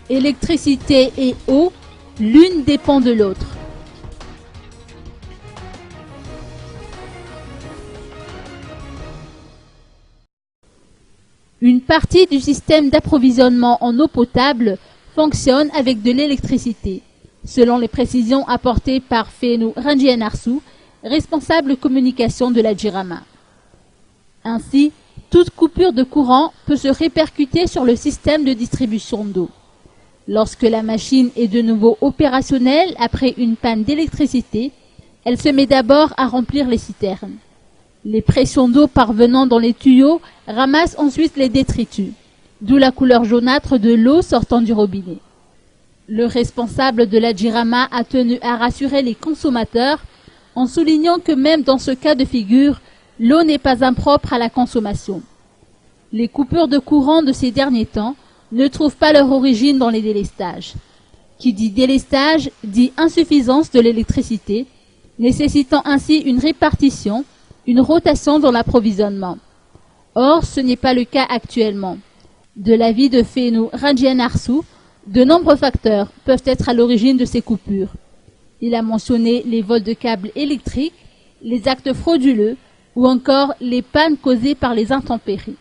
Électricité et eau, l'une dépend de l'autre. Une partie du système d'approvisionnement en eau potable fonctionne avec de l'électricité, selon les précisions apportées par Fénou Rangianarsou, responsable communication de la Jirama. Ainsi, toute coupure de courant peut se répercuter sur le système de distribution d'eau. Lorsque la machine est de nouveau opérationnelle après une panne d'électricité, elle se met d'abord à remplir les citernes. Les pressions d'eau parvenant dans les tuyaux ramassent ensuite les détritus, d'où la couleur jaunâtre de l'eau sortant du robinet. Le responsable de la Jirama a tenu à rassurer les consommateurs en soulignant que même dans ce cas de figure, l'eau n'est pas impropre à la consommation. Les coupures de courant de ces derniers temps ne trouvent pas leur origine dans les délestages. Qui dit délestage dit insuffisance de l'électricité, nécessitant ainsi une répartition, une rotation dans l'approvisionnement. Or, ce n'est pas le cas actuellement. De l'avis de Fénou Rangianarsou, de nombreux facteurs peuvent être à l'origine de ces coupures. Il a mentionné les vols de câbles électriques, les actes frauduleux ou encore les pannes causées par les intempéries.